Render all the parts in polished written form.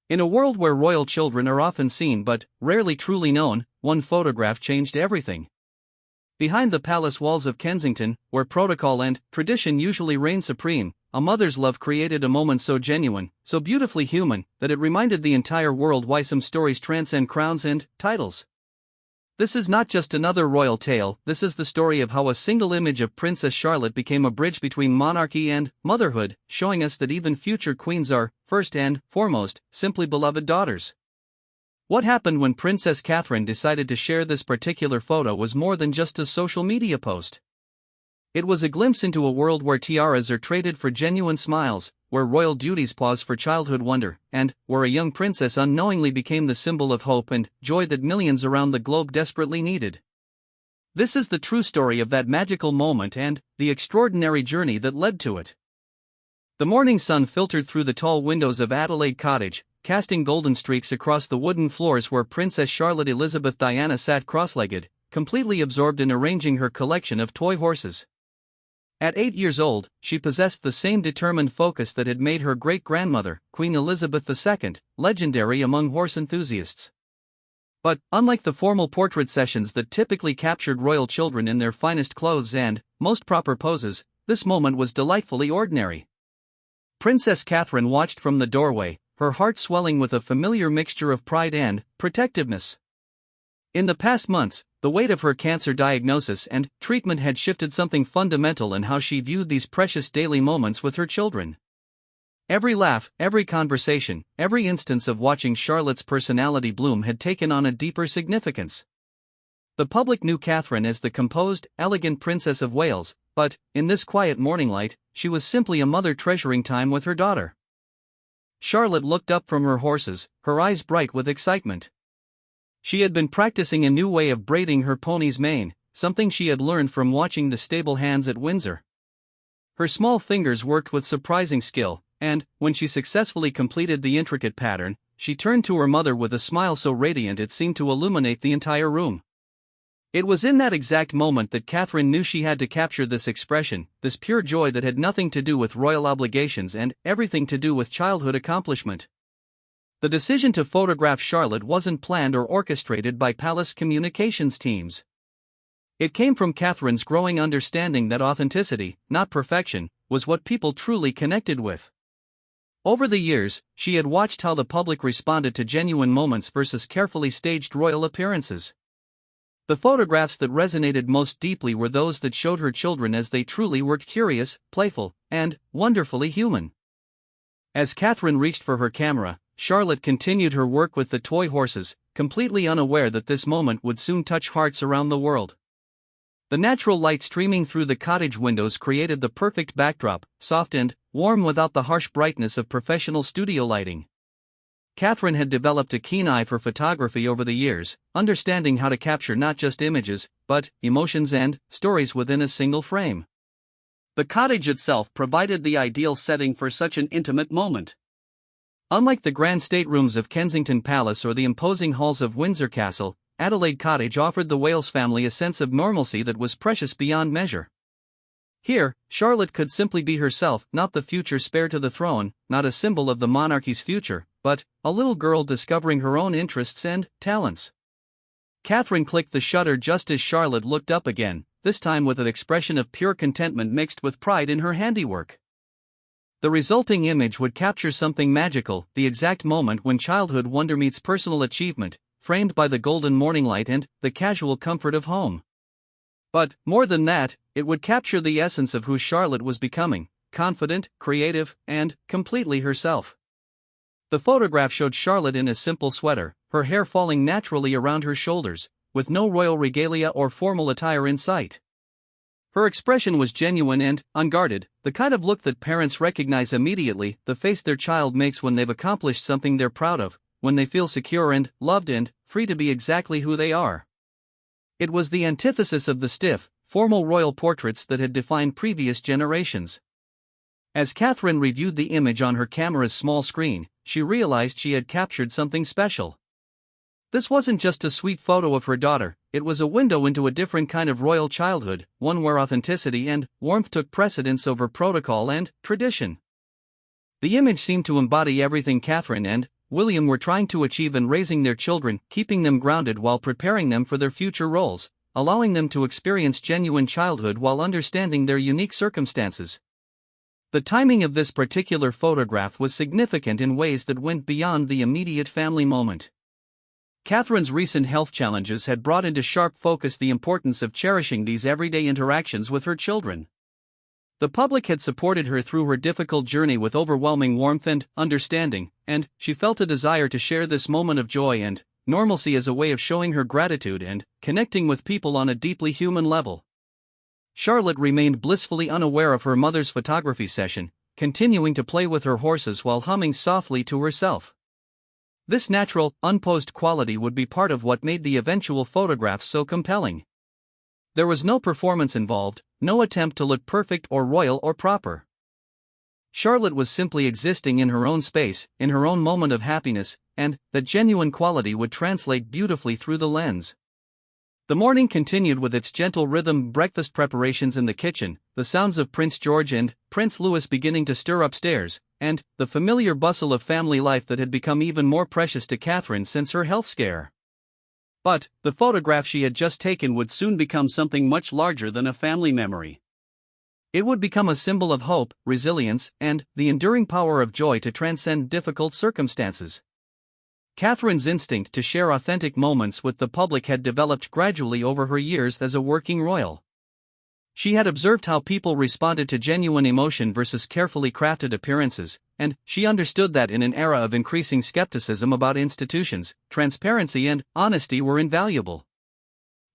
In a world where royal children are often seen but rarely truly known, one photograph changed everything. Behind the palace walls of Kensington, where protocol and tradition usually reign supreme, a mother's love created a moment so genuine, so beautifully human, that it reminded the entire world why some stories transcend crowns and titles. This is not just another royal tale, this is the story of how a single image of Princess Charlotte became a bridge between monarchy and motherhood, showing us that even future queens are, first and foremost, simply beloved daughters. What happened when Princess Catherine decided to share this particular photo was more than just a social media post. It was a glimpse into a world where tiaras are traded for genuine smiles, where royal duties pause for childhood wonder, and where a young princess unknowingly became the symbol of hope and joy that millions around the globe desperately needed. This is the true story of that magical moment and the extraordinary journey that led to it. The morning sun filtered through the tall windows of Adelaide Cottage, casting golden streaks across the wooden floors where Princess Charlotte Elizabeth Diana sat cross-legged, completely absorbed in arranging her collection of toy horses. At 8 years old, she possessed the same determined focus that had made her great-grandmother, Queen Elizabeth II, legendary among horse enthusiasts. But, unlike the formal portrait sessions that typically captured royal children in their finest clothes and most proper poses, this moment was delightfully ordinary. Princess Catherine watched from the doorway, her heart swelling with a familiar mixture of pride and protectiveness. In the past months, the weight of her cancer diagnosis and treatment had shifted something fundamental in how she viewed these precious daily moments with her children. Every laugh, every conversation, every instance of watching Charlotte's personality bloom had taken on a deeper significance. The public knew Catherine as the composed, elegant Princess of Wales, but, in this quiet morning light, she was simply a mother treasuring time with her daughter. Charlotte looked up from her horses, her eyes bright with excitement. She had been practicing a new way of braiding her pony's mane, something she had learned from watching the stable hands at Windsor. Her small fingers worked with surprising skill, and, when she successfully completed the intricate pattern, she turned to her mother with a smile so radiant it seemed to illuminate the entire room. It was in that exact moment that Catherine knew she had to capture this expression, this pure joy that had nothing to do with royal obligations and everything to do with childhood accomplishment. The decision to photograph Charlotte wasn't planned or orchestrated by palace communications teams. It came from Catherine's growing understanding that authenticity, not perfection, was what people truly connected with. Over the years, she had watched how the public responded to genuine moments versus carefully staged royal appearances. The photographs that resonated most deeply were those that showed her children as they truly were, curious, playful, and wonderfully human. As Catherine reached for her camera, Charlotte continued her work with the toy horses, completely unaware that this moment would soon touch hearts around the world. The natural light streaming through the cottage windows created the perfect backdrop, soft and warm without the harsh brightness of professional studio lighting. Catherine had developed a keen eye for photography over the years, understanding how to capture not just images, but emotions and stories within a single frame. The cottage itself provided the ideal setting for such an intimate moment. Unlike the grand staterooms of Kensington Palace or the imposing halls of Windsor Castle, Adelaide Cottage offered the Wales family a sense of normalcy that was precious beyond measure. Here, Charlotte could simply be herself, not the future heir to the throne, not a symbol of the monarchy's future, but a little girl discovering her own interests and talents. Catherine clicked the shutter just as Charlotte looked up again, this time with an expression of pure contentment mixed with pride in her handiwork. The resulting image would capture something magical, the exact moment when childhood wonder meets personal achievement, framed by the golden morning light and the casual comfort of home. But, more than that, it would capture the essence of who Charlotte was becoming, confident, creative, and completely herself. The photograph showed Charlotte in a simple sweater, her hair falling naturally around her shoulders, with no royal regalia or formal attire in sight. Her expression was genuine and unguarded, the kind of look that parents recognize immediately, the face their child makes when they've accomplished something they're proud of, when they feel secure and loved and free to be exactly who they are. It was the antithesis of the stiff, formal royal portraits that had defined previous generations. As Catherine reviewed the image on her camera's small screen, she realized she had captured something special. This wasn't just a sweet photo of her daughter, it was a window into a different kind of royal childhood, one where authenticity and warmth took precedence over protocol and tradition. The image seemed to embody everything Catherine and William were trying to achieve in raising their children, keeping them grounded while preparing them for their future roles, allowing them to experience genuine childhood while understanding their unique circumstances. The timing of this particular photograph was significant in ways that went beyond the immediate family moment. Catherine's recent health challenges had brought into sharp focus the importance of cherishing these everyday interactions with her children. The public had supported her through her difficult journey with overwhelming warmth and understanding, and she felt a desire to share this moment of joy and normalcy as a way of showing her gratitude and connecting with people on a deeply human level. Charlotte remained blissfully unaware of her mother's photography session, continuing to play with her horses while humming softly to herself. This natural, unposed quality would be part of what made the eventual photographs so compelling. There was no performance involved, no attempt to look perfect or royal or proper. Charlotte was simply existing in her own space, in her own moment of happiness, and that genuine quality would translate beautifully through the lens. The morning continued with its gentle rhythm, breakfast preparations in the kitchen, the sounds of Prince George and Prince Louis beginning to stir upstairs, and the familiar bustle of family life that had become even more precious to Catherine since her health scare. But the photograph she had just taken would soon become something much larger than a family memory. It would become a symbol of hope, resilience, and the enduring power of joy to transcend difficult circumstances. Catherine's instinct to share authentic moments with the public had developed gradually over her years as a working royal. She had observed how people responded to genuine emotion versus carefully crafted appearances, and she understood that in an era of increasing skepticism about institutions, transparency and honesty were invaluable.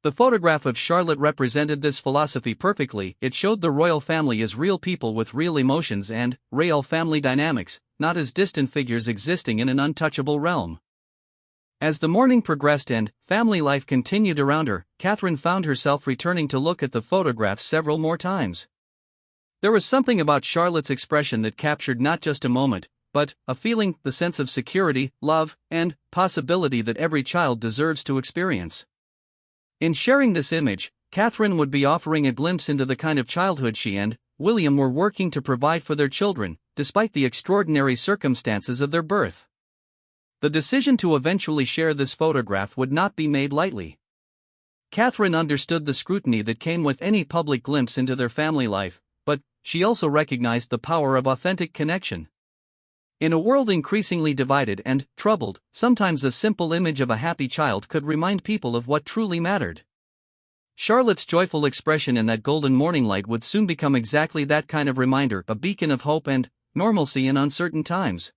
The photograph of Charlotte represented this philosophy perfectly. It showed the royal family as real people with real emotions and real family dynamics, not as distant figures existing in an untouchable realm. As the morning progressed and family life continued around her, Catherine found herself returning to look at the photographs several more times. There was something about Charlotte's expression that captured not just a moment, but a feeling, the sense of security, love, and possibility that every child deserves to experience. In sharing this image, Catherine would be offering a glimpse into the kind of childhood she and William were working to provide for their children, despite the extraordinary circumstances of their birth. The decision to eventually share this photograph would not be made lightly. Catherine understood the scrutiny that came with any public glimpse into their family life, but she also recognized the power of authentic connection. In a world increasingly divided and troubled, sometimes a simple image of a happy child could remind people of what truly mattered. Charlotte's joyful expression in that golden morning light would soon become exactly that kind of reminder, a beacon of hope and normalcy in uncertain times.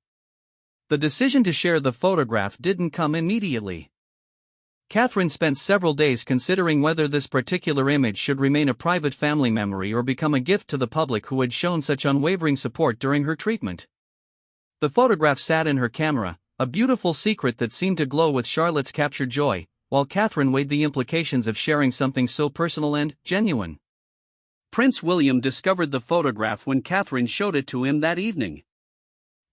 The decision to share the photograph didn't come immediately. Catherine spent several days considering whether this particular image should remain a private family memory or become a gift to the public who had shown such unwavering support during her treatment. The photograph sat in her camera, a beautiful secret that seemed to glow with Charlotte's captured joy, while Catherine weighed the implications of sharing something so personal and genuine. Prince William discovered the photograph when Catherine showed it to him that evening.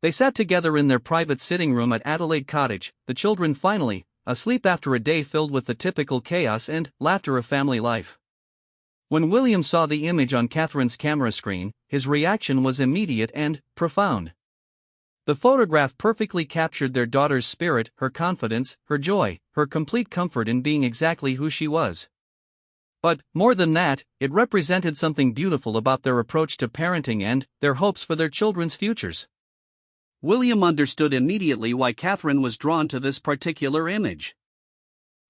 They sat together in their private sitting room at Adelaide Cottage, the children finally asleep after a day filled with the typical chaos and laughter of family life. When William saw the image on Catherine's camera screen, his reaction was immediate and profound. The photograph perfectly captured their daughter's spirit, her confidence, her joy, her complete comfort in being exactly who she was. But, more than that, it represented something beautiful about their approach to parenting and their hopes for their children's futures. William understood immediately why Catherine was drawn to this particular image.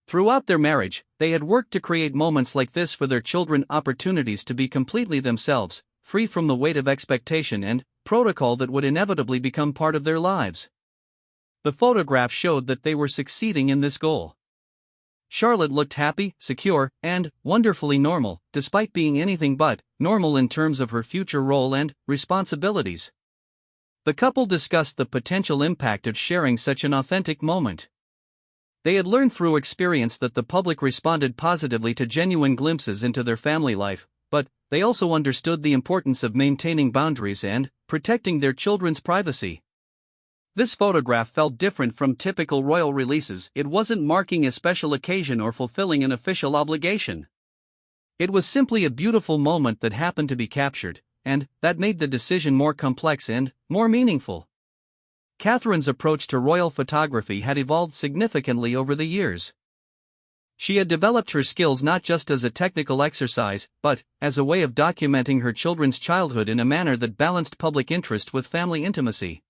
Throughout their marriage, they had worked to create moments like this for their children, opportunities to be completely themselves, free from the weight of expectation and protocol that would inevitably become part of their lives. The photograph showed that they were succeeding in this goal. Charlotte looked happy, secure, and wonderfully normal, despite being anything but normal in terms of her future role and responsibilities. The couple discussed the potential impact of sharing such an authentic moment. They had learned through experience that the public responded positively to genuine glimpses into their family life, but they also understood the importance of maintaining boundaries and protecting their children's privacy. This photograph felt different from typical royal releases. It wasn't marking a special occasion or fulfilling an official obligation. It was simply a beautiful moment that happened to be captured, and that made the decision more complex and more meaningful. Catherine's approach to royal photography had evolved significantly over the years. She had developed her skills not just as a technical exercise, but as a way of documenting her children's childhood in a manner that balanced public interest with family intimacy.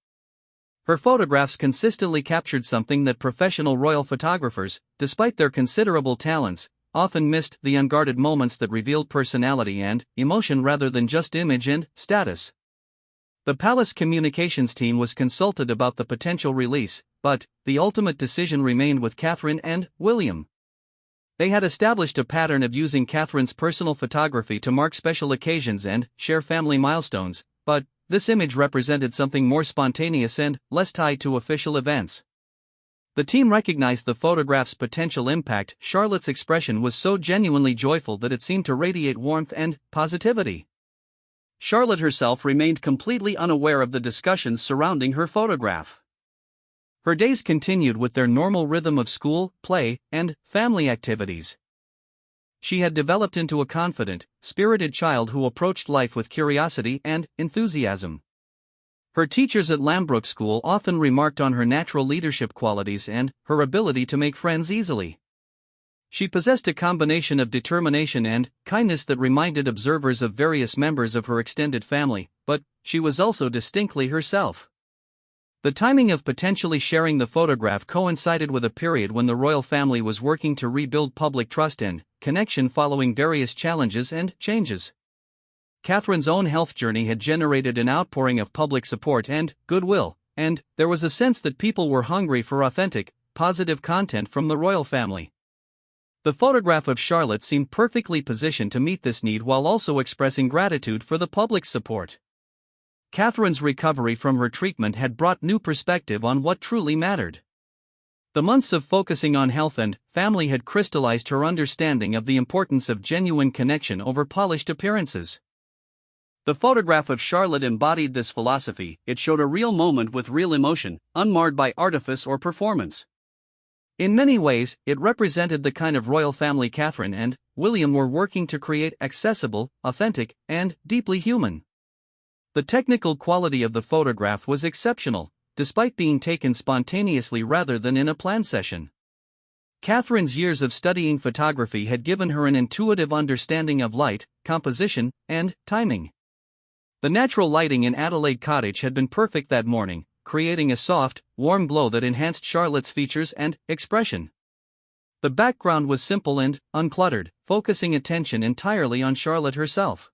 Her photographs consistently captured something that professional royal photographers, despite their considerable talents, often missed: the unguarded moments that revealed personality and emotion rather than just image and status. The palace communications team was consulted about the potential release, but the ultimate decision remained with Catherine and William. They had established a pattern of using Catherine's personal photography to mark special occasions and share family milestones, but this image represented something more spontaneous and less tied to official events. The team recognized the photograph's potential impact. Charlotte's expression was so genuinely joyful that it seemed to radiate warmth and positivity. Charlotte herself remained completely unaware of the discussions surrounding her photograph. Her days continued with their normal rhythm of school, play, and family activities. She had developed into a confident, spirited child who approached life with curiosity and enthusiasm. Her teachers at Lambrook School often remarked on her natural leadership qualities and her ability to make friends easily. She possessed a combination of determination and kindness that reminded observers of various members of her extended family, but she was also distinctly herself. The timing of potentially sharing the photograph coincided with a period when the royal family was working to rebuild public trust and connection following various challenges and changes. Catherine's own health journey had generated an outpouring of public support and goodwill, and there was a sense that people were hungry for authentic, positive content from the royal family. The photograph of Charlotte seemed perfectly positioned to meet this need while also expressing gratitude for the public's support. Catherine's recovery from her treatment had brought new perspective on what truly mattered. The months of focusing on health and family had crystallized her understanding of the importance of genuine connection over polished appearances. The photograph of Charlotte embodied this philosophy. It showed a real moment with real emotion, unmarred by artifice or performance. In many ways, it represented the kind of royal family Catherine and William were working to create: accessible, authentic, and deeply human. The technical quality of the photograph was exceptional, despite being taken spontaneously rather than in a planned session. Catherine's years of studying photography had given her an intuitive understanding of light, composition, and timing. The natural lighting in Adelaide Cottage had been perfect that morning, creating a soft, warm glow that enhanced Charlotte's features and expression. The background was simple and uncluttered, focusing attention entirely on Charlotte herself.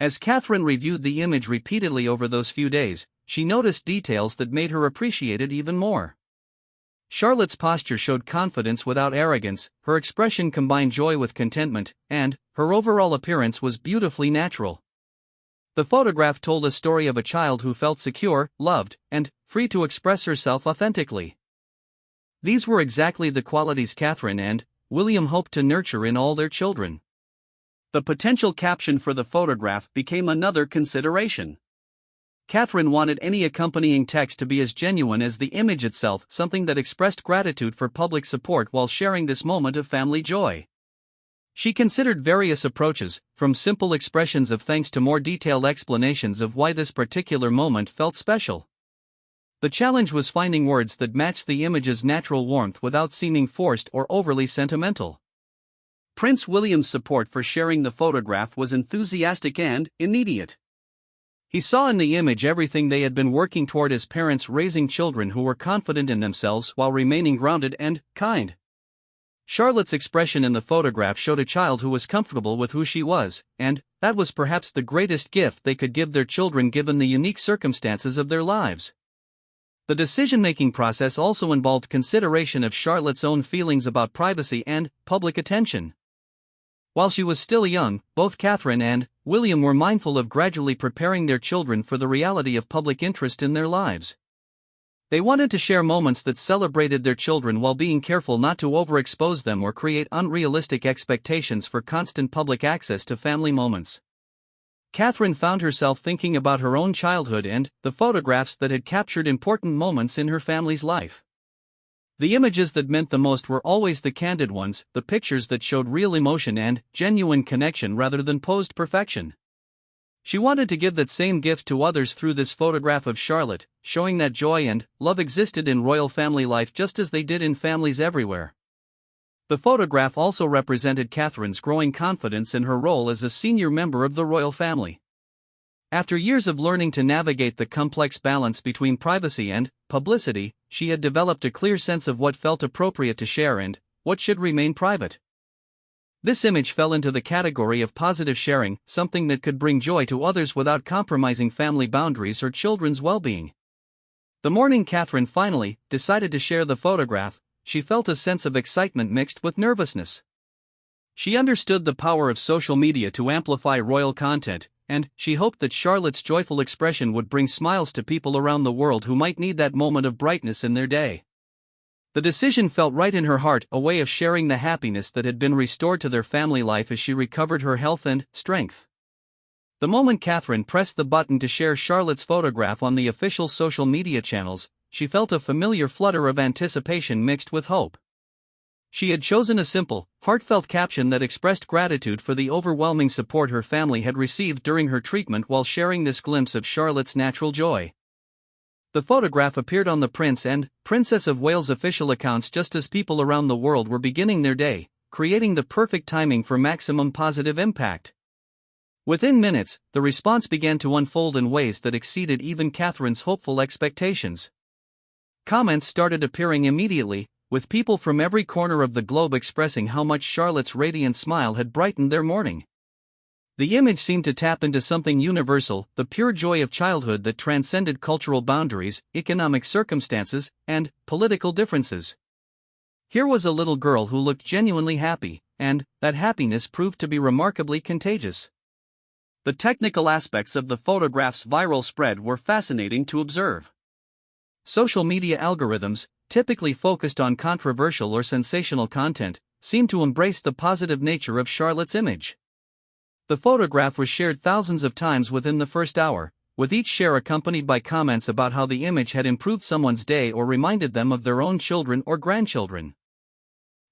As Catherine reviewed the image repeatedly over those few days, she noticed details that made her appreciate it even more. Charlotte's posture showed confidence without arrogance, her expression combined joy with contentment, and her overall appearance was beautifully natural. The photograph told a story of a child who felt secure, loved, and free to express herself authentically. These were exactly the qualities Catherine and William hoped to nurture in all their children. The potential caption for the photograph became another consideration. Catherine wanted any accompanying text to be as genuine as the image itself, something that expressed gratitude for public support while sharing this moment of family joy. She considered various approaches, from simple expressions of thanks to more detailed explanations of why this particular moment felt special. The challenge was finding words that matched the image's natural warmth without seeming forced or overly sentimental. Prince William's support for sharing the photograph was enthusiastic and immediate. He saw in the image everything they had been working toward as parents raising children who were confident in themselves while remaining grounded and kind. Charlotte's expression in the photograph showed a child who was comfortable with who she was, and that was perhaps the greatest gift they could give their children given the unique circumstances of their lives. The decision-making process also involved consideration of Charlotte's own feelings about privacy and public attention. While she was still young, both Catherine and William were mindful of gradually preparing their children for the reality of public interest in their lives. They wanted to share moments that celebrated their children while being careful not to overexpose them or create unrealistic expectations for constant public access to family moments. Catherine found herself thinking about her own childhood and the photographs that had captured important moments in her family's life. The images that meant the most were always the candid ones, the pictures that showed real emotion and genuine connection rather than posed perfection. She wanted to give that same gift to others through this photograph of Charlotte, showing that joy and love existed in royal family life just as they did in families everywhere. The photograph also represented Catherine's growing confidence in her role as a senior member of the royal family. After years of learning to navigate the complex balance between privacy and publicity, she had developed a clear sense of what felt appropriate to share and what should remain private. This image fell into the category of positive sharing, something that could bring joy to others without compromising family boundaries or children's well-being. The morning Catherine finally decided to share the photograph, she felt a sense of excitement mixed with nervousness. She understood the power of social media to amplify royal content, and she hoped that Charlotte's joyful expression would bring smiles to people around the world who might need that moment of brightness in their day. The decision felt right in her heart, a way of sharing the happiness that had been restored to their family life as she recovered her health and strength. The moment Catherine pressed the button to share Charlotte's photograph on the official social media channels, she felt a familiar flutter of anticipation mixed with hope. She had chosen a simple, heartfelt caption that expressed gratitude for the overwhelming support her family had received during her treatment while sharing this glimpse of Charlotte's natural joy. The photograph appeared on the Prince and Princess of Wales official accounts just as people around the world were beginning their day, creating the perfect timing for maximum positive impact. Within minutes, the response began to unfold in ways that exceeded even Catherine's hopeful expectations. Comments started appearing immediately, with people from every corner of the globe expressing how much Charlotte's radiant smile had brightened their morning. The image seemed to tap into something universal, the pure joy of childhood that transcended cultural boundaries, economic circumstances, and political differences. Here was a little girl who looked genuinely happy, and that happiness proved to be remarkably contagious. The technical aspects of the photograph's viral spread were fascinating to observe. Social media algorithms, typically focused on controversial or sensational content, seemed to embrace the positive nature of Charlotte's image. The photograph was shared thousands of times within the first hour, with each share accompanied by comments about how the image had improved someone's day or reminded them of their own children or grandchildren.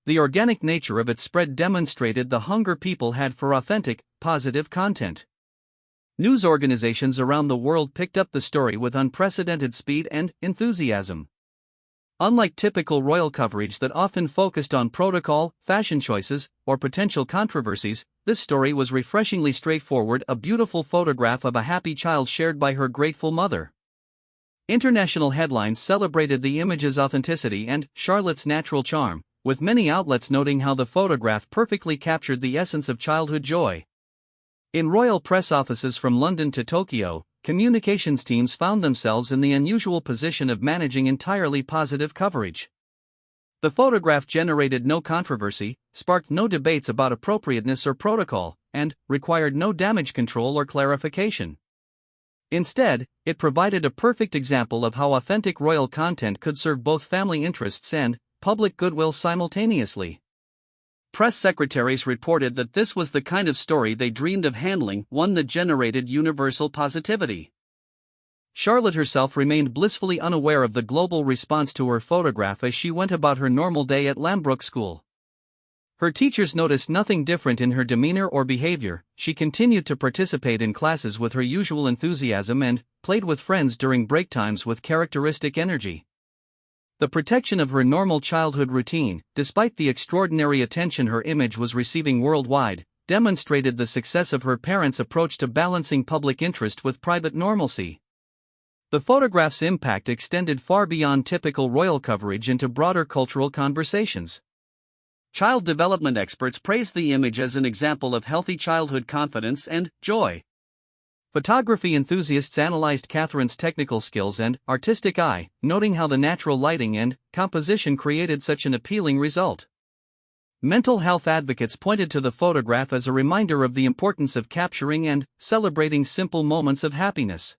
The organic nature of its spread demonstrated the hunger people had for authentic, positive content. News organizations around the world picked up the story with unprecedented speed and enthusiasm. Unlike typical royal coverage that often focused on protocol, fashion choices, or potential controversies, this story was refreshingly straightforward, a beautiful photograph of a happy child shared by her grateful mother. International headlines celebrated the image's authenticity and Charlotte's natural charm, with many outlets noting how the photograph perfectly captured the essence of childhood joy. In royal press offices from London to Tokyo, communications teams found themselves in the unusual position of managing entirely positive coverage. The photograph generated no controversy, sparked no debates about appropriateness or protocol, and required no damage control or clarification. Instead, it provided a perfect example of how authentic royal content could serve both family interests and public goodwill simultaneously. Press secretaries reported that this was the kind of story they dreamed of handling, one that generated universal positivity. Charlotte herself remained blissfully unaware of the global response to her photograph as she went about her normal day at Lambrook School. Her teachers noticed nothing different in her demeanor or behavior. She continued to participate in classes with her usual enthusiasm and played with friends during break times with characteristic energy. The protection of her normal childhood routine, despite the extraordinary attention her image was receiving worldwide, demonstrated the success of her parents' approach to balancing public interest with private normalcy. The photograph's impact extended far beyond typical royal coverage into broader cultural conversations. Child development experts praised the image as an example of healthy childhood confidence and joy. Photography enthusiasts analyzed Catherine's technical skills and artistic eye, noting how the natural lighting and composition created such an appealing result. Mental health advocates pointed to the photograph as a reminder of the importance of capturing and celebrating simple moments of happiness.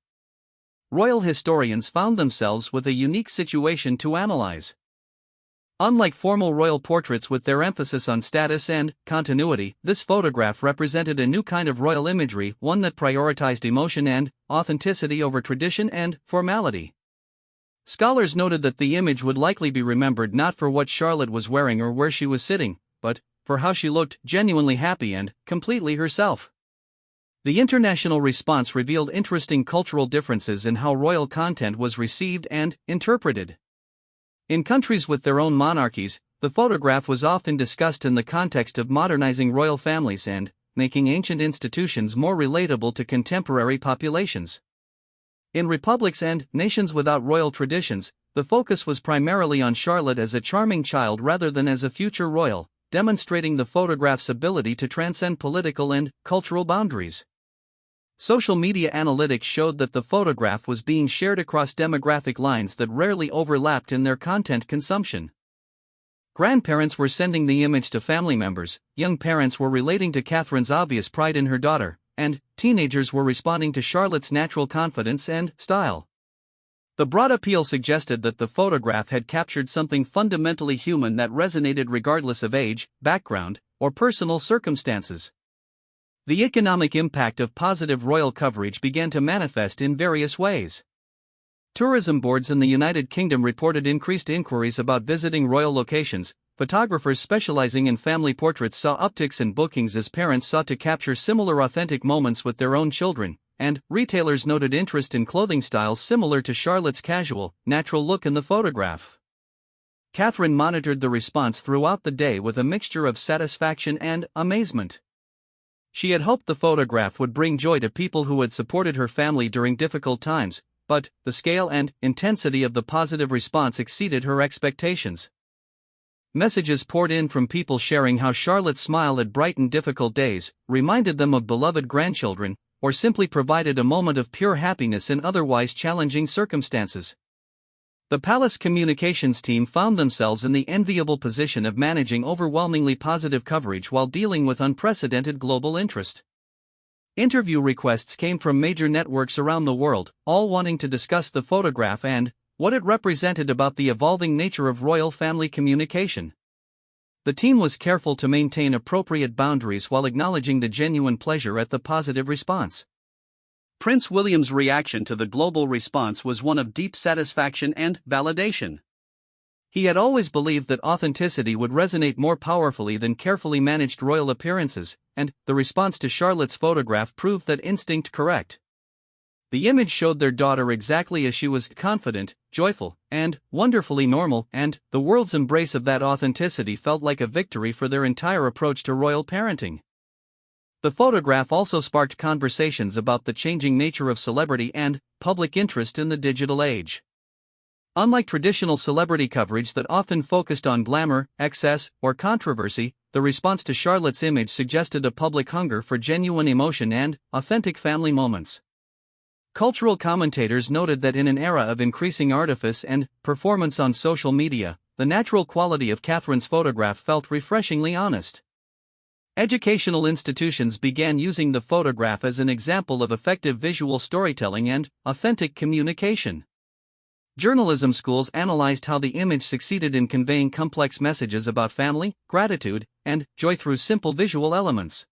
Royal historians found themselves with a unique situation to analyze. Unlike formal royal portraits with their emphasis on status and continuity, this photograph represented a new kind of royal imagery, one that prioritized emotion and authenticity over tradition and formality. Scholars noted that the image would likely be remembered not for what Charlotte was wearing or where she was sitting, but for how she looked genuinely happy and completely herself. The international response revealed interesting cultural differences in how royal content was received and interpreted. In countries with their own monarchies, the photograph was often discussed in the context of modernizing royal families and making ancient institutions more relatable to contemporary populations. In republics and nations without royal traditions, the focus was primarily on Charlotte as a charming child rather than as a future royal, demonstrating the photograph's ability to transcend political and cultural boundaries. Social media analytics showed that the photograph was being shared across demographic lines that rarely overlapped in their content consumption. Grandparents were sending the image to family members, young parents were relating to Catherine's obvious pride in her daughter, and teenagers were responding to Charlotte's natural confidence and style. The broad appeal suggested that the photograph had captured something fundamentally human that resonated regardless of age, background, or personal circumstances. The economic impact of positive royal coverage began to manifest in various ways. Tourism boards in the United Kingdom reported increased inquiries about visiting royal locations. Photographers specializing in family portraits saw upticks in bookings as parents sought to capture similar authentic moments with their own children, and retailers noted interest in clothing styles similar to Charlotte's casual, natural look in the photograph. Catherine monitored the response throughout the day with a mixture of satisfaction and amazement. She had hoped the photograph would bring joy to people who had supported her family during difficult times, but the scale and intensity of the positive response exceeded her expectations. Messages poured in from people sharing how Charlotte's smile had brightened difficult days, reminded them of beloved grandchildren, or simply provided a moment of pure happiness in otherwise challenging circumstances. The palace communications team found themselves in the enviable position of managing overwhelmingly positive coverage while dealing with unprecedented global interest. Interview requests came from major networks around the world, all wanting to discuss the photograph and what it represented about the evolving nature of royal family communication. The team was careful to maintain appropriate boundaries while acknowledging the genuine pleasure at the positive response. Prince William's reaction to the global response was one of deep satisfaction and validation. He had always believed that authenticity would resonate more powerfully than carefully managed royal appearances, and the response to Charlotte's photograph proved that instinct correct. The image showed their daughter exactly as she was: confident, joyful, and wonderfully normal, and the world's embrace of that authenticity felt like a victory for their entire approach to royal parenting. The photograph also sparked conversations about the changing nature of celebrity and public interest in the digital age. Unlike traditional celebrity coverage that often focused on glamour, excess, or controversy, the response to Charlotte's image suggested a public hunger for genuine emotion and authentic family moments. Cultural commentators noted that in an era of increasing artifice and performance on social media, the natural quality of Catherine's photograph felt refreshingly honest. Educational institutions began using the photograph as an example of effective visual storytelling and authentic communication. Journalism schools analyzed how the image succeeded in conveying complex messages about family, gratitude, and joy through simple visual elements.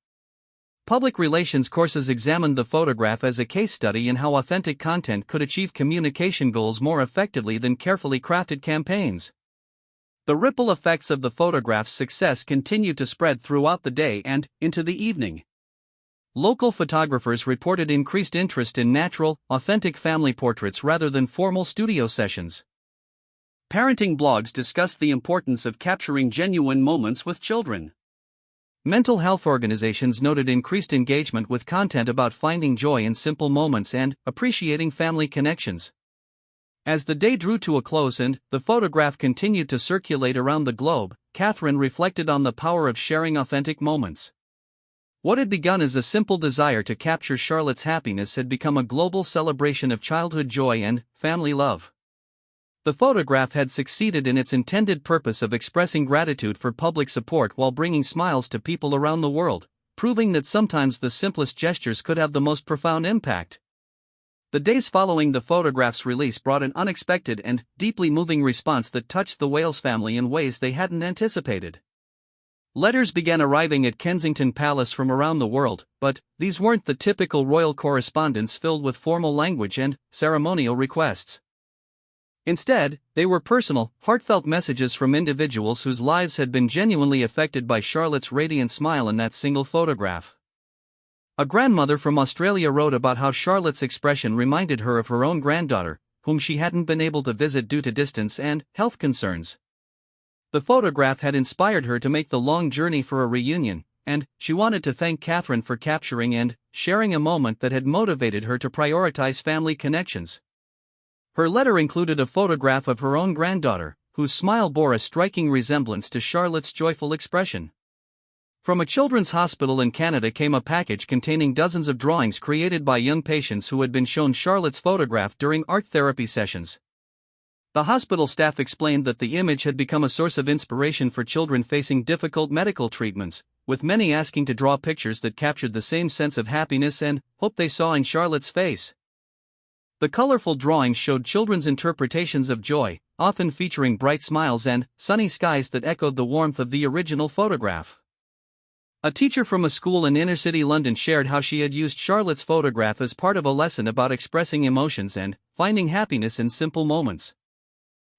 Public relations courses examined the photograph as a case study in how authentic content could achieve communication goals more effectively than carefully crafted campaigns. The ripple effects of the photograph's success continued to spread throughout the day and into the evening. Local photographers reported increased interest in natural, authentic family portraits rather than formal studio sessions. Parenting blogs discussed the importance of capturing genuine moments with children. Mental health organizations noted increased engagement with content about finding joy in simple moments and appreciating family connections. As the day drew to a close and the photograph continued to circulate around the globe, Catherine reflected on the power of sharing authentic moments. What had begun as a simple desire to capture Charlotte's happiness had become a global celebration of childhood joy and family love. The photograph had succeeded in its intended purpose of expressing gratitude for public support while bringing smiles to people around the world, proving that sometimes the simplest gestures could have the most profound impact. The days following the photograph's release brought an unexpected and deeply moving response that touched the Wales family in ways they hadn't anticipated. Letters began arriving at Kensington Palace from around the world, but these weren't the typical royal correspondence filled with formal language and ceremonial requests. Instead, they were personal, heartfelt messages from individuals whose lives had been genuinely affected by Charlotte's radiant smile in that single photograph. A grandmother from Australia wrote about how Charlotte's expression reminded her of her own granddaughter, whom she hadn't been able to visit due to distance and health concerns. The photograph had inspired her to make the long journey for a reunion, and she wanted to thank Catherine for capturing and sharing a moment that had motivated her to prioritize family connections. Her letter included a photograph of her own granddaughter, whose smile bore a striking resemblance to Charlotte's joyful expression. From a children's hospital in Canada came a package containing dozens of drawings created by young patients who had been shown Charlotte's photograph during art therapy sessions. The hospital staff explained that the image had become a source of inspiration for children facing difficult medical treatments, with many asking to draw pictures that captured the same sense of happiness and hope they saw in Charlotte's face. The colorful drawings showed children's interpretations of joy, often featuring bright smiles and sunny skies that echoed the warmth of the original photograph. A teacher from a school in inner-city London shared how she had used Charlotte's photograph as part of a lesson about expressing emotions and finding happiness in simple moments.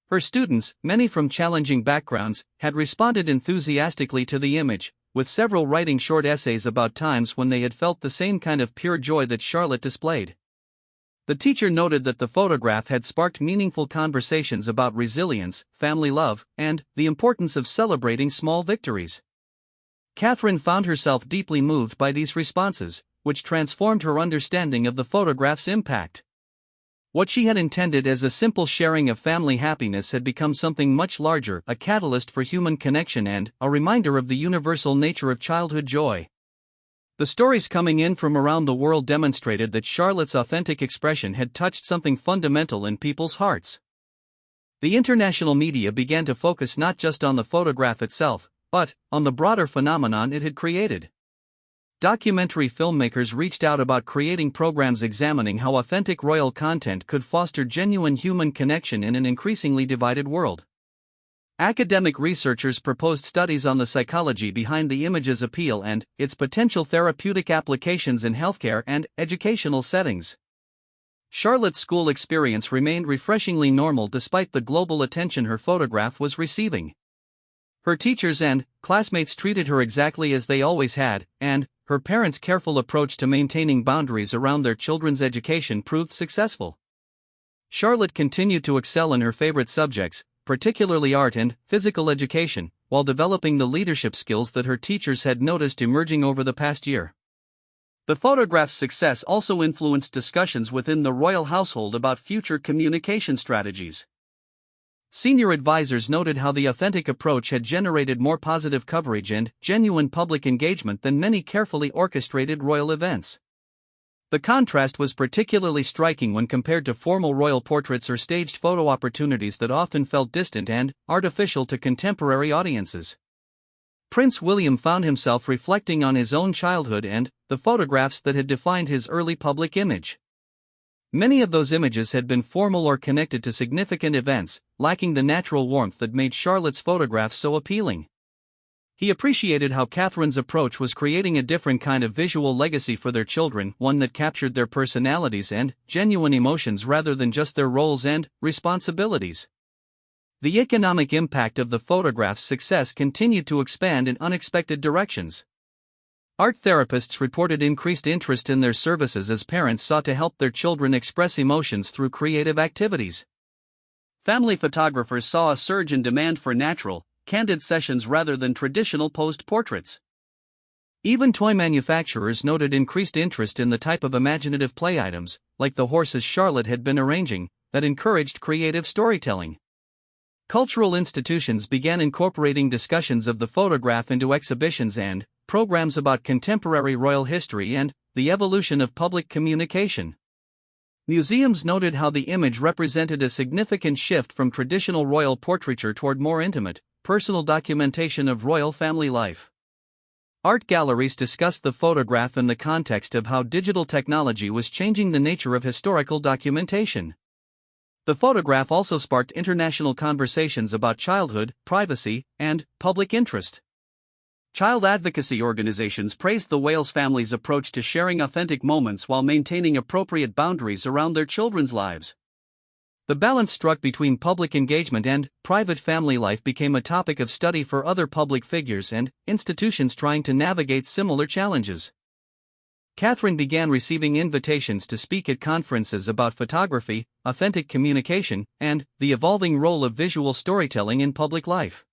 Her students, many from challenging backgrounds, had responded enthusiastically to the image, with several writing short essays about times when they had felt the same kind of pure joy that Charlotte displayed. The teacher noted that the photograph had sparked meaningful conversations about resilience, family love, and the importance of celebrating small victories. Catherine found herself deeply moved by these responses, which transformed her understanding of the photograph's impact. What she had intended as a simple sharing of family happiness had become something much larger, a catalyst for human connection and a reminder of the universal nature of childhood joy. The stories coming in from around the world demonstrated that Charlotte's authentic expression had touched something fundamental in people's hearts. The international media began to focus not just on the photograph itself, but on the broader phenomenon it had created. Documentary filmmakers reached out about creating programs examining how authentic royal content could foster genuine human connection in an increasingly divided world. Academic researchers proposed studies on the psychology behind the image's appeal and its potential therapeutic applications in healthcare and educational settings. Charlotte's school experience remained refreshingly normal despite the global attention her photograph was receiving. Her teachers and classmates treated her exactly as they always had, and her parents' careful approach to maintaining boundaries around their children's education proved successful. Charlotte continued to excel in her favorite subjects, particularly art and physical education, while developing the leadership skills that her teachers had noticed emerging over the past year. The photograph's success also influenced discussions within the royal household about future communication strategies. Senior advisors noted how the authentic approach had generated more positive coverage and genuine public engagement than many carefully orchestrated royal events. The contrast was particularly striking when compared to formal royal portraits or staged photo opportunities that often felt distant and artificial to contemporary audiences. Prince William found himself reflecting on his own childhood and the photographs that had defined his early public image. Many of those images had been formal or connected to significant events, lacking the natural warmth that made Charlotte's photographs so appealing. He appreciated how Catherine's approach was creating a different kind of visual legacy for their children, one that captured their personalities and genuine emotions rather than just their roles and responsibilities. The economic impact of the photograph's success continued to expand in unexpected directions. Art therapists reported increased interest in their services as parents sought to help their children express emotions through creative activities. Family photographers saw a surge in demand for natural, candid sessions rather than traditional posed portraits. Even toy manufacturers noted increased interest in the type of imaginative play items, like the horses Charlotte had been arranging, that encouraged creative storytelling. Cultural institutions began incorporating discussions of the photograph into exhibitions and programs about contemporary royal history and the evolution of public communication. Museums noted how the image represented a significant shift from traditional royal portraiture toward more intimate, personal documentation of royal family life. Art galleries discussed the photograph in the context of how digital technology was changing the nature of historical documentation. The photograph also sparked international conversations about childhood, privacy, and public interest. Child advocacy organizations praised the Wales family's approach to sharing authentic moments while maintaining appropriate boundaries around their children's lives. The balance struck between public engagement and private family life became a topic of study for other public figures and institutions trying to navigate similar challenges. Catherine began receiving invitations to speak at conferences about photography, authentic communication, and the evolving role of visual storytelling in public life.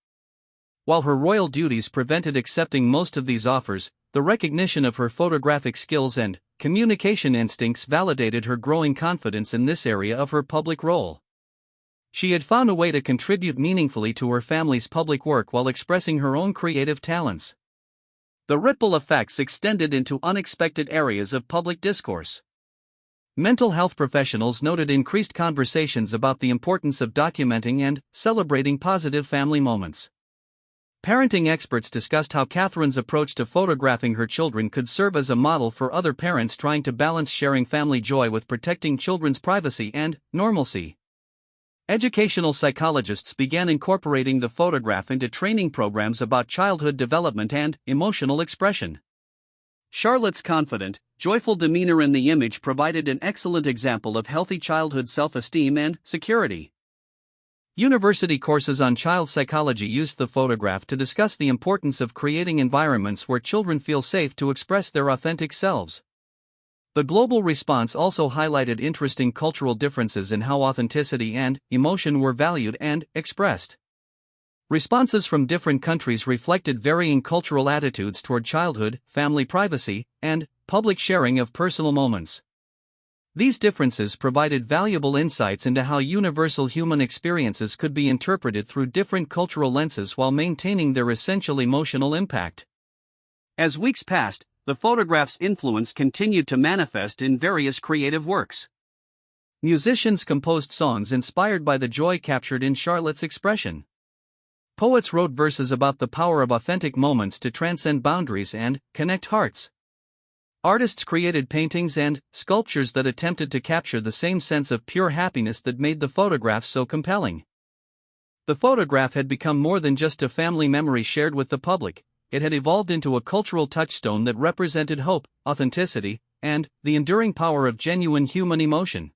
While her royal duties prevented accepting most of these offers, the recognition of her photographic skills and communication instincts validated her growing confidence in this area of her public role. She had found a way to contribute meaningfully to her family's public work while expressing her own creative talents. The ripple effects extended into unexpected areas of public discourse. Mental health professionals noted increased conversations about the importance of documenting and celebrating positive family moments. Parenting experts discussed how Catherine's approach to photographing her children could serve as a model for other parents trying to balance sharing family joy with protecting children's privacy and normalcy. Educational psychologists began incorporating the photograph into training programs about childhood development and emotional expression. Charlotte's confident, joyful demeanor in the image provided an excellent example of healthy childhood self-esteem and security. University courses on child psychology used the photograph to discuss the importance of creating environments where children feel safe to express their authentic selves. The global response also highlighted interesting cultural differences in how authenticity and emotion were valued and expressed. Responses from different countries reflected varying cultural attitudes toward childhood, family privacy, and public sharing of personal moments. These differences provided valuable insights into how universal human experiences could be interpreted through different cultural lenses while maintaining their essential emotional impact. As weeks passed, the photograph's influence continued to manifest in various creative works. Musicians composed songs inspired by the joy captured in Charlotte's expression. Poets wrote verses about the power of authentic moments to transcend boundaries and connect hearts. Artists created paintings and sculptures that attempted to capture the same sense of pure happiness that made the photograph so compelling. The photograph had become more than just a family memory shared with the public. It had evolved into a cultural touchstone that represented hope, authenticity, and the enduring power of genuine human emotion.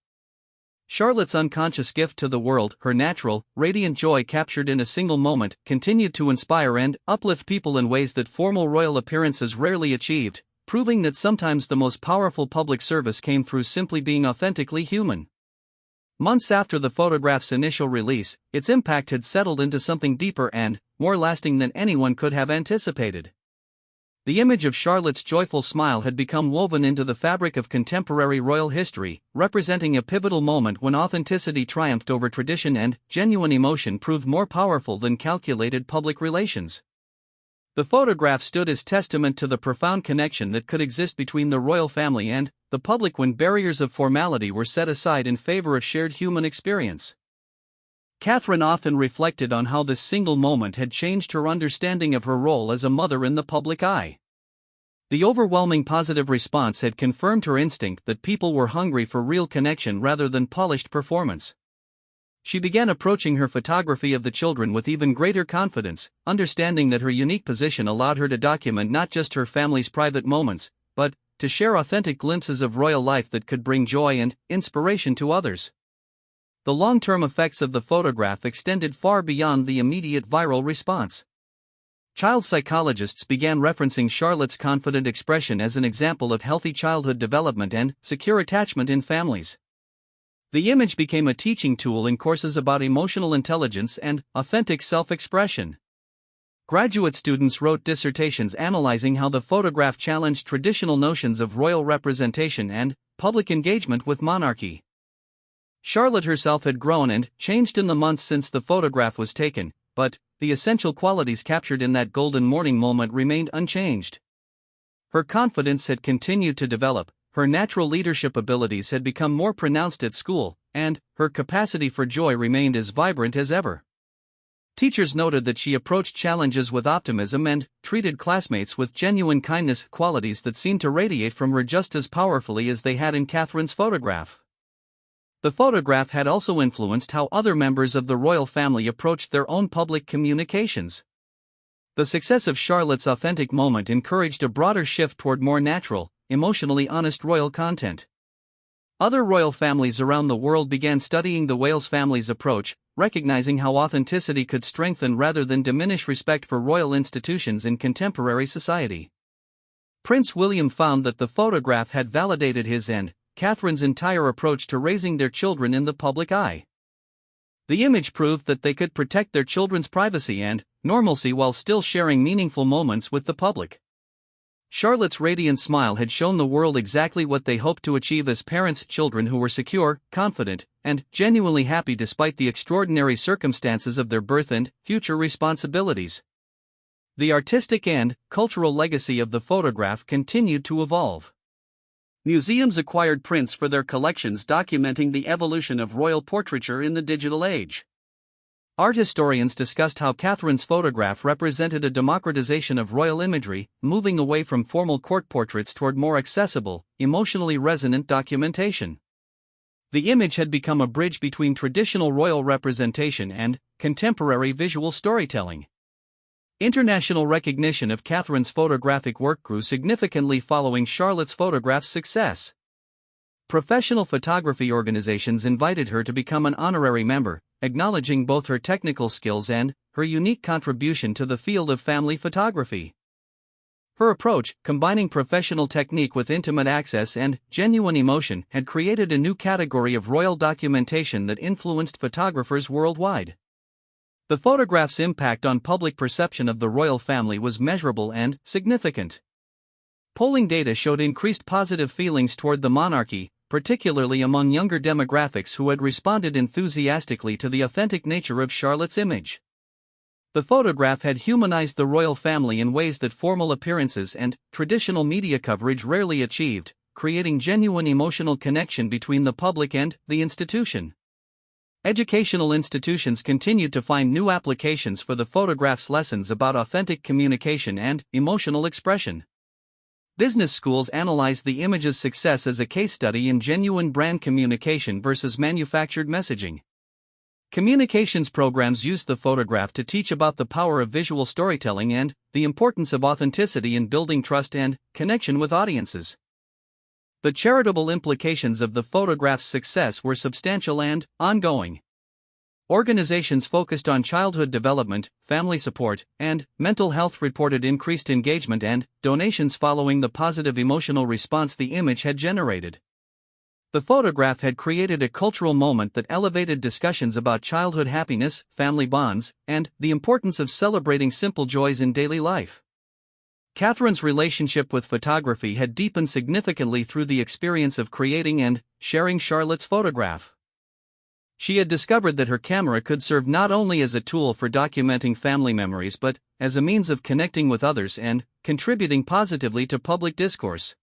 Charlotte's unconscious gift to the world, her natural, radiant joy captured in a single moment, continued to inspire and uplift people in ways that formal royal appearances rarely achieved, proving that sometimes the most powerful public service came through simply being authentically human. Months after the photograph's initial release, its impact had settled into something deeper and more lasting than anyone could have anticipated. The image of Charlotte's joyful smile had become woven into the fabric of contemporary royal history, representing a pivotal moment when authenticity triumphed over tradition and genuine emotion proved more powerful than calculated public relations. The photograph stood as testament to the profound connection that could exist between the royal family and the public when barriers of formality were set aside in favor of shared human experience. Catherine often reflected on how this single moment had changed her understanding of her role as a mother in the public eye. The overwhelming positive response had confirmed her instinct that people were hungry for real connection rather than polished performance. She began approaching her photography of the children with even greater confidence, understanding that her unique position allowed her to document not just her family's private moments, but to share authentic glimpses of royal life that could bring joy and inspiration to others. The long-term effects of the photograph extended far beyond the immediate viral response. Child psychologists began referencing Charlotte's confident expression as an example of healthy childhood development and secure attachment in families. The image became a teaching tool in courses about emotional intelligence and authentic self-expression. Graduate students wrote dissertations analyzing how the photograph challenged traditional notions of royal representation and public engagement with monarchy. Charlotte herself had grown and changed in the months since the photograph was taken, but the essential qualities captured in that golden morning moment remained unchanged. Her confidence had continued to develop, her natural leadership abilities had become more pronounced at school, and her capacity for joy remained as vibrant as ever. Teachers noted that she approached challenges with optimism and treated classmates with genuine kindness, qualities that seemed to radiate from her just as powerfully as they had in Catherine's photograph. The photograph had also influenced how other members of the royal family approached their own public communications. The success of Charlotte's authentic moment encouraged a broader shift toward more natural, emotionally honest royal content. Other royal families around the world began studying the Wales family's approach, recognizing how authenticity could strengthen rather than diminish respect for royal institutions in contemporary society. Prince William found that the photograph had validated his and Catherine's entire approach to raising their children in the public eye. The image proved that they could protect their children's privacy and normalcy while still sharing meaningful moments with the public. Charlotte's radiant smile had shown the world exactly what they hoped to achieve as parents: children who were secure, confident, and genuinely happy despite the extraordinary circumstances of their birth and future responsibilities. The artistic and cultural legacy of the photograph continued to evolve. Museums acquired prints for their collections, documenting the evolution of royal portraiture in the digital age. Art historians discussed how Catherine's photograph represented a democratization of royal imagery, moving away from formal court portraits toward more accessible, emotionally resonant documentation. The image had become a bridge between traditional royal representation and contemporary visual storytelling. International recognition of Catherine's photographic work grew significantly following Charlotte's photograph's success. Professional photography organizations invited her to become an honorary member, acknowledging both her technical skills and her unique contribution to the field of family photography. Her approach, combining professional technique with intimate access and genuine emotion, had created a new category of royal documentation that influenced photographers worldwide. The photograph's impact on public perception of the royal family was measurable and significant. Polling data showed increased positive feelings toward the monarchy, particularly among younger demographics who had responded enthusiastically to the authentic nature of Charlotte's image. The photograph had humanized the royal family in ways that formal appearances and traditional media coverage rarely achieved, creating genuine emotional connection between the public and the institution. Educational institutions continued to find new applications for the photograph's lessons about authentic communication and emotional expression. Business schools analyzed the image's success as a case study in genuine brand communication versus manufactured messaging. Communications programs used the photograph to teach about the power of visual storytelling and the importance of authenticity in building trust and connection with audiences. The charitable implications of the photograph's success were substantial and ongoing. Organizations focused on childhood development, family support, and mental health reported increased engagement and donations following the positive emotional response the image had generated. The photograph had created a cultural moment that elevated discussions about childhood happiness, family bonds, and the importance of celebrating simple joys in daily life. Catherine's relationship with photography had deepened significantly through the experience of creating and sharing Charlotte's photograph. She had discovered that her camera could serve not only as a tool for documenting family memories but as a means of connecting with others and contributing positively to public discourse.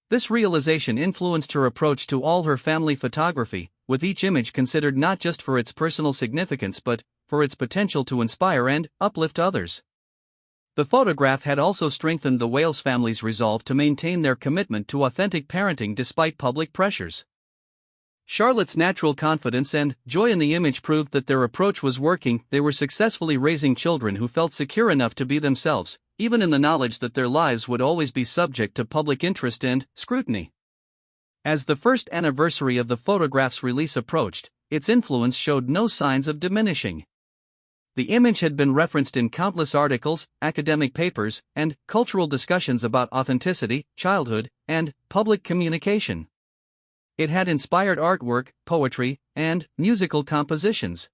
This realization influenced her approach to all her family photography, with each image considered not just for its personal significance but for its potential to inspire and uplift others. The photograph had also strengthened the Wales family's resolve to maintain their commitment to authentic parenting despite public pressures. Charlotte's natural confidence and joy in the image proved that their approach was working. They were successfully raising children who felt secure enough to be themselves, even in the knowledge that their lives would always be subject to public interest and scrutiny. As the first anniversary of the photograph's release approached, its influence showed no signs of diminishing. The image had been referenced in countless articles, academic papers, and cultural discussions about authenticity, childhood, and public communication. It had inspired artwork, poetry, and musical compositions.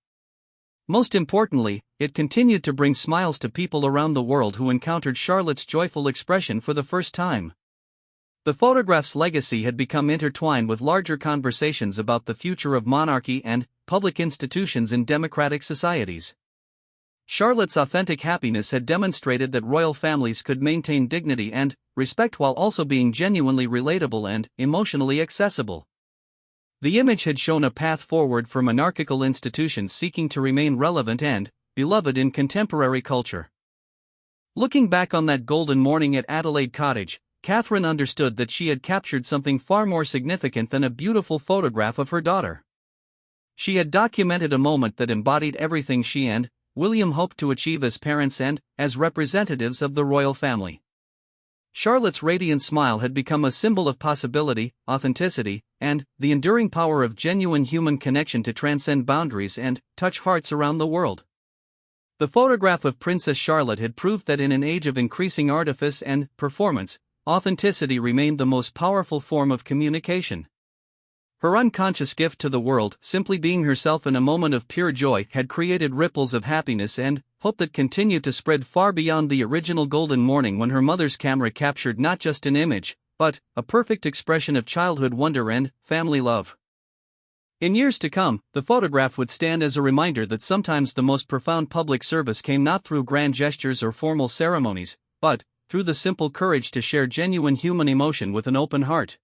Most importantly, it continued to bring smiles to people around the world who encountered Charlotte's joyful expression for the first time. The photograph's legacy had become intertwined with larger conversations about the future of monarchy and public institutions in democratic societies. Charlotte's authentic happiness had demonstrated that royal families could maintain dignity and respect while also being genuinely relatable and emotionally accessible. The image had shown a path forward for monarchical institutions seeking to remain relevant and beloved in contemporary culture. Looking back on that golden morning at Adelaide Cottage, Catherine understood that she had captured something far more significant than a beautiful photograph of her daughter. She had documented a moment that embodied everything she and William hoped to achieve as parents and as representatives of the royal family. Charlotte's radiant smile had become a symbol of possibility, authenticity, and the enduring power of genuine human connection to transcend boundaries and touch hearts around the world. The photograph of Princess Charlotte had proved that in an age of increasing artifice and performance, authenticity remained the most powerful form of communication. Her unconscious gift to the world, simply being herself in a moment of pure joy, had created ripples of happiness and hope that continued to spread far beyond the original golden morning when her mother's camera captured not just an image, but a perfect expression of childhood wonder and family love. In years to come, the photograph would stand as a reminder that sometimes the most profound public service came not through grand gestures or formal ceremonies, but through the simple courage to share genuine human emotion with an open heart.